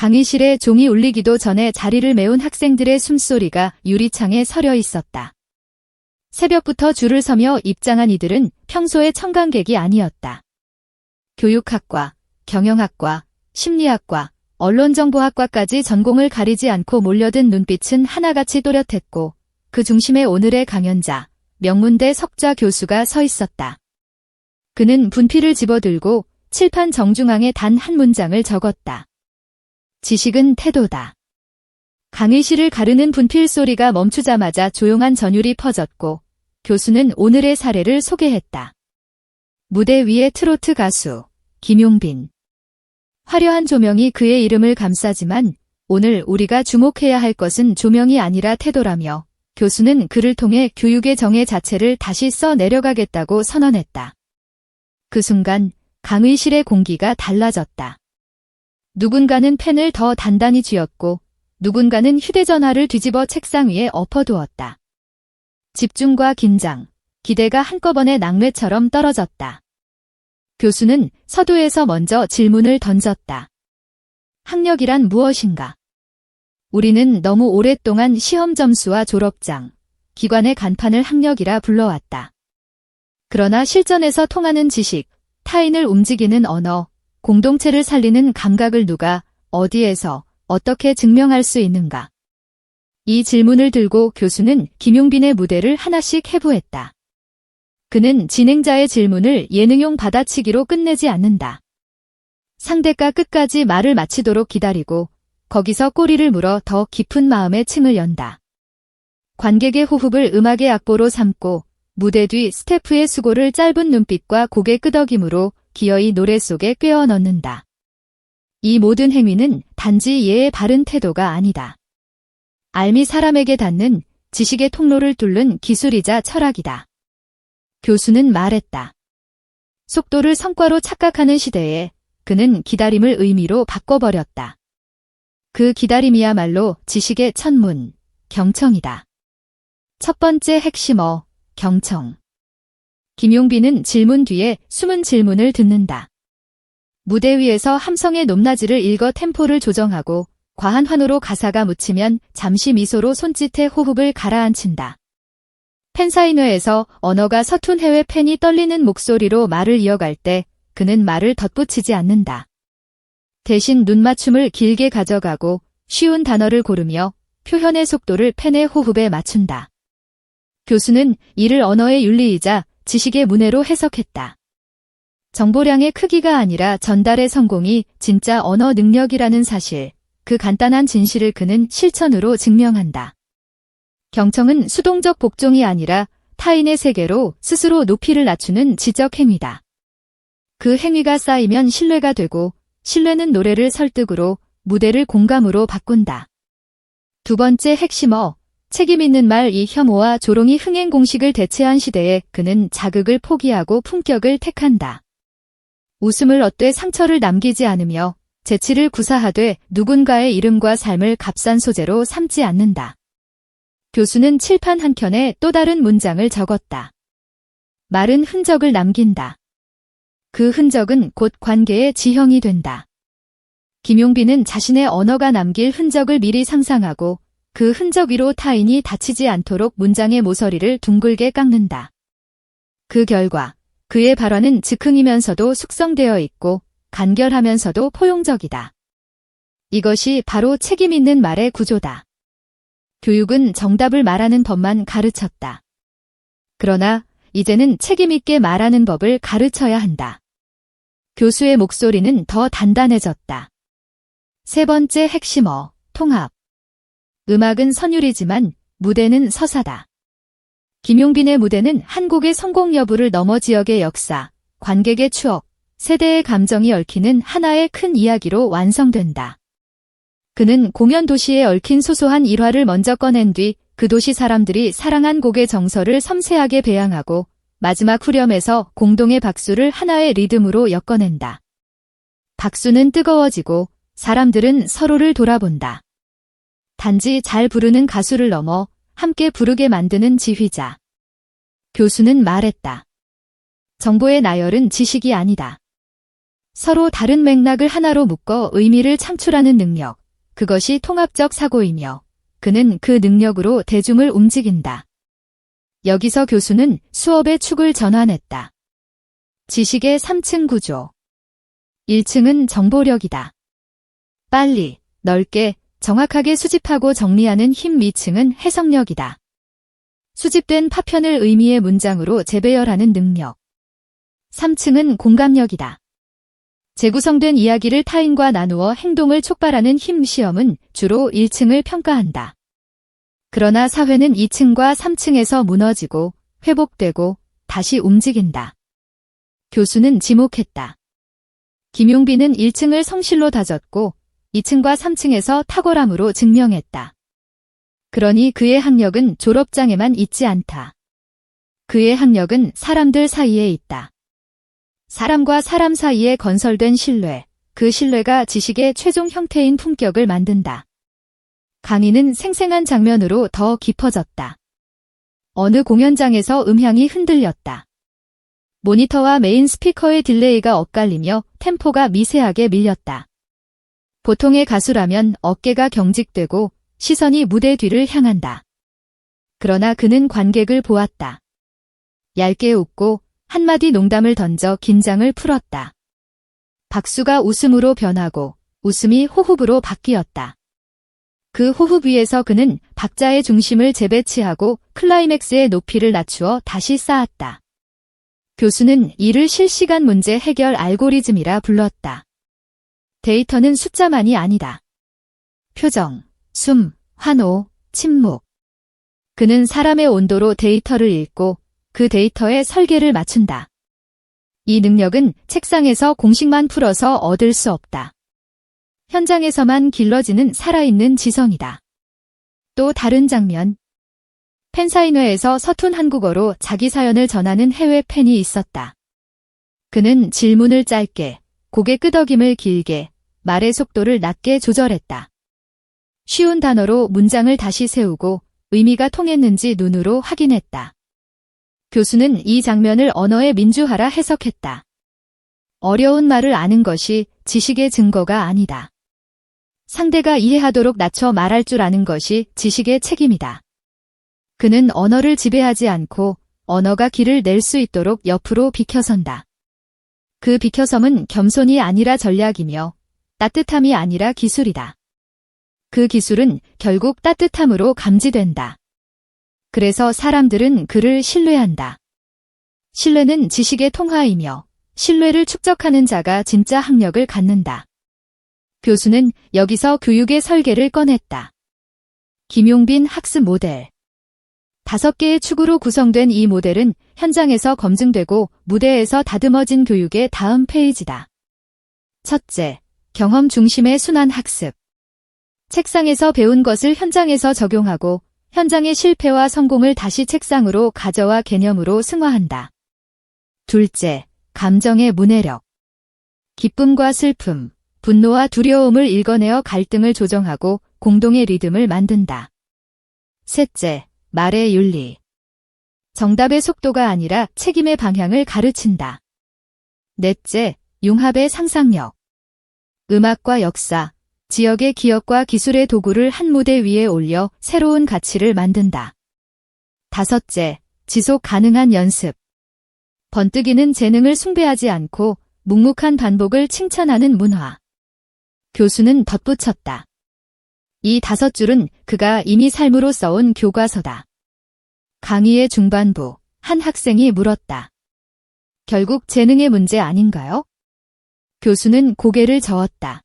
강의실에 종이 울리기도 전에 자리를 메운 학생들의 숨소리가 유리창에 서려 있었다. 새벽부터 줄을 서며 입장한 이들은 평소의 청강객이 아니었다. 교육학과, 경영학과, 심리학과, 언론정보학과까지 전공을 가리지 않고 몰려든 눈빛은 하나같이 또렷했고 그 중심에 오늘의 강연자, 명문대 석좌 교수가 서 있었다. 그는 분필을 집어들고 칠판 정중앙에 단 한 문장을 적었다. 지식은 태도다. 강의실을 가르는 분필 소리가 멈추자마자 조용한 전율이 퍼졌고 교수는 오늘의 사례를 소개했다. 무대 위의 트로트 가수 김용빈. 화려한 조명이 그의 이름을 감싸지만 오늘 우리가 주목해야 할 것은 조명이 아니라 태도라며 교수는 그를 통해 교육의 정의 자체를 다시 써 내려가겠다고 선언했다. 그 순간 강의실의 공기가 달라졌다. 누군가는 펜을 더 단단히 쥐었고 누군가는 휴대전화를 뒤집어 책상 위에 엎어두었다. 집중과 긴장, 기대가 한꺼번에 낙뢰처럼 떨어졌다. 교수는 서두에서 먼저 질문을 던졌다. 학력이란 무엇인가? 우리는 너무 오랫동안 시험 점수와 졸업장, 기관의 간판을 학력이라 불러왔다. 그러나 실전에서 통하는 지식, 타인을 움직이는 언어, 공동체를 살리는 감각을 누가, 어디에서, 어떻게 증명할 수 있는가? 이 질문을 들고 교수는 김용빈의 무대를 하나씩 해부했다. 그는 진행자의 질문을 예능용 받아치기로 끝내지 않는다. 상대가 끝까지 말을 마치도록 기다리고 거기서 꼬리를 물어 더 깊은 마음의 층을 연다. 관객의 호흡을 음악의 악보로 삼고 무대 뒤 스태프의 수고를 짧은 눈빛과 고개 끄덕임으로 기어이 노래 속에 꿰어 넣는다. 이 모든 행위는 단지 예의 바른 태도가 아니다. 알미 사람에게 닿는 지식의 통로를 뚫는 기술이자 철학이다. 교수는 말했다. 속도를 성과로 착각하는 시대에 그는 기다림을 의미로 바꿔버렸다. 그 기다림이야말로 지식의 천문, 경청이다. 첫 번째 핵심어, 경청. 김용빈은 질문 뒤에 숨은 질문을 듣는다. 무대 위에서 함성의 높낮이를 읽어 템포를 조정하고 과한 환호로 가사가 묻히면 잠시 미소로 손짓해 호흡을 가라앉힌다. 팬사인회에서 언어가 서툰 해외 팬이 떨리는 목소리로 말을 이어갈 때 그는 말을 덧붙이지 않는다. 대신 눈맞춤을 길게 가져가고 쉬운 단어를 고르며 표현의 속도를 팬의 호흡에 맞춘다. 교수는 이를 언어의 윤리이자 지식의 문해로 해석했다. 정보량의 크기가 아니라 전달의 성공이 진짜 언어 능력이라는 사실, 그 간단한 진실을 그는 실천으로 증명한다. 경청은 수동적 복종이 아니라 타인의 세계로 스스로 높이를 낮추는 지적 행위다. 그 행위가 쌓이면 신뢰가 되고 신뢰는 노래를 설득으로 무대를 공감으로 바꾼다. 두 번째 핵심어, 책임 있는 말. 이 혐오와 조롱이 흥행 공식을 대체한 시대에 그는 자극을 포기하고 품격을 택한다. 웃음을 얻되 상처를 남기지 않으며 재치를 구사하되 누군가의 이름과 삶을 값싼 소재로 삼지 않는다. 교수는 칠판 한켠에 또 다른 문장을 적었다. 말은 흔적을 남긴다. 그 흔적은 곧 관계의 지형이 된다. 김용빈은 자신의 언어가 남길 흔적을 미리 상상하고 그 흔적 위로 타인이 다치지 않도록 문장의 모서리를 둥글게 깎는다. 그 결과 그의 발언은 즉흥이면서도 숙성되어 있고 간결하면서도 포용적이다. 이것이 바로 책임 있는 말의 구조다. 교육은 정답을 말하는 법만 가르쳤다. 그러나 이제는 책임 있게 말하는 법을 가르쳐야 한다. 교수의 목소리는 더 단단해졌다. 세 번째 핵심어, 통합. 음악은 선율이지만 무대는 서사다. 김용빈의 무대는 한 곡의 성공 여부를 넘어 지역의 역사, 관객의 추억, 세대의 감정이 얽히는 하나의 큰 이야기로 완성된다. 그는 공연 도시에 얽힌 소소한 일화를 먼저 꺼낸 뒤 그 도시 사람들이 사랑한 곡의 정서를 섬세하게 배양하고 마지막 후렴에서 공동의 박수를 하나의 리듬으로 엮어낸다. 박수는 뜨거워지고 사람들은 서로를 돌아본다. 단지 잘 부르는 가수를 넘어 함께 부르게 만드는 지휘자. 교수는 말했다. 정보의 나열은 지식이 아니다. 서로 다른 맥락을 하나로 묶어 의미를 창출하는 능력. 그것이 통합적 사고이며 그는 그 능력으로 대중을 움직인다. 여기서 교수는 수업의 축을 전환했다. 지식의 3층 구조. 1층은 정보력이다. 빨리, 넓게, 정확하게 수집하고 정리하는 힘. 2층은 해석력이다. 수집된 파편을 의미의 문장으로 재배열하는 능력. 3층은 공감력이다. 재구성된 이야기를 타인과 나누어 행동을 촉발하는 힘. 시험은 주로 1층을 평가한다. 그러나 사회는 2층과 3층에서 무너지고 회복되고 다시 움직인다. 교수는 지목했다. 김용빈은 1층을 성실로 다졌고 2층과 3층에서 탁월함으로 증명했다. 그러니 그의 학력은 졸업장에만 있지 않다. 그의 학력은 사람들 사이에 있다. 사람과 사람 사이에 건설된 신뢰, 그 신뢰가 지식의 최종 형태인 품격을 만든다. 강의는 생생한 장면으로 더 깊어졌다. 어느 공연장에서 음향이 흔들렸다. 모니터와 메인 스피커의 딜레이가 엇갈리며 템포가 미세하게 밀렸다. 보통의 가수라면 어깨가 경직되고 시선이 무대 뒤를 향한다. 그러나 그는 관객을 보았다. 얇게 웃고 한마디 농담을 던져 긴장을 풀었다. 박수가 웃음으로 변하고 웃음이 호흡으로 바뀌었다. 그 호흡 위에서 그는 박자의 중심을 재배치하고 클라이맥스의 높이를 낮추어 다시 쌓았다. 교수는 이를 실시간 문제 해결 알고리즘이라 불렀다. 데이터는 숫자만이 아니다. 표정, 숨, 환호, 침묵. 그는 사람의 온도로 데이터를 읽고 그 데이터에 설계를 맞춘다. 이 능력은 책상에서 공식만 풀어서 얻을 수 없다. 현장에서만 길러지는 살아있는 지성이다. 또 다른 장면. 팬사인회에서 서툰 한국어로 자기 사연을 전하는 해외 팬이 있었다. 그는 질문을 짧게, 고개 끄덕임을 길게, 말의 속도를 낮게 조절했다. 쉬운 단어로 문장을 다시 세우고 의미가 통했는지 눈으로 확인했다. 교수는 이 장면을 언어의 민주화라 해석했다. 어려운 말을 아는 것이 지식의 증거가 아니다. 상대가 이해하도록 낮춰 말할 줄 아는 것이 지식의 책임이다. 그는 언어를 지배하지 않고 언어가 길을 낼 수 있도록 옆으로 비켜선다. 그 비켜섬은 겸손이 아니라 전략이며 따뜻함이 아니라 기술이다. 그 기술은 결국 따뜻함으로 감지된다. 그래서 사람들은 그를 신뢰한다. 신뢰는 지식의 통화이며 신뢰를 축적하는 자가 진짜 학력을 갖는다. 교수는 여기서 교육의 설계를 꺼냈다. 김용빈 학습 모델. 5개의 축으로 구성된 이 모델은 현장에서 검증되고 무대에서 다듬어진 교육의 다음 페이지다. 첫째, 경험 중심의 순환 학습. 책상에서 배운 것을 현장에서 적용하고 현장의 실패와 성공을 다시 책상으로 가져와 개념으로 승화한다. 둘째, 감정의 문해력. 기쁨과 슬픔, 분노와 두려움을 읽어내어 갈등을 조정하고 공동의 리듬을 만든다. 셋째, 말의 윤리. 정답의 속도가 아니라 책임의 방향을 가르친다. 넷째, 융합의 상상력. 음악과 역사, 지역의 기억과 기술의 도구를 한 무대 위에 올려 새로운 가치를 만든다. 다섯째, 지속 가능한 연습. 번뜩이는 재능을 숭배하지 않고 묵묵한 반복을 칭찬하는 문화. 교수는 덧붙였다. 이 5줄은 그가 이미 삶으로 써온 교과서다. 강의의 중반부, 한 학생이 물었다. 결국 재능의 문제 아닌가요? 교수는 고개를 저었다.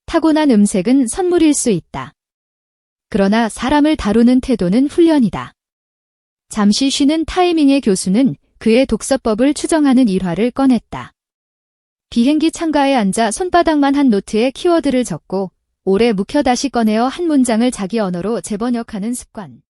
타고난 음색은 선물일 수 있다. 그러나 사람을 다루는 태도는 훈련이다. 잠시 쉬는 타이밍에 교수는 그의 독서법을 추정하는 일화를 꺼냈다. 비행기 창가에 앉아 손바닥만 한 노트에 키워드를 적고 오래 묵혀 다시 꺼내어 한 문장을 자기 언어로 재번역하는 습관.